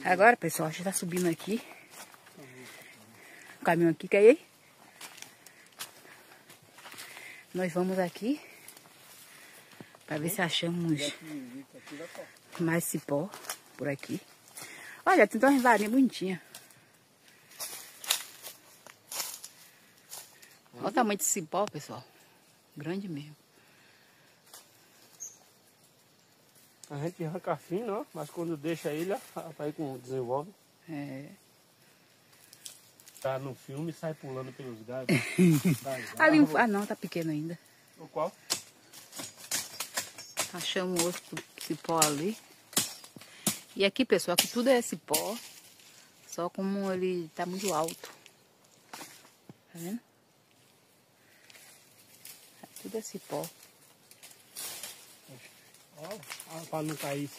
Agora, pessoal, a gente tá subindo aqui. O caminho aqui, quer ir? Nós vamos aqui para ver se achamos mais cipó por aqui. Olha, tem umas varinhas bonitinhas. Olha o tamanho desse cipó, pessoal. Grande mesmo. A gente arranca fino, ó, mas quando deixa ele, aí desenvolve. É. Tá no filme e sai pulando pelos galhos. Ali ah não, tá pequeno ainda. O qual? Achamos outro cipó ali. E aqui, pessoal, aqui tudo é cipó. Só como ele tá muito alto. Tá vendo? Tudo é cipó. Ó, pra não cair.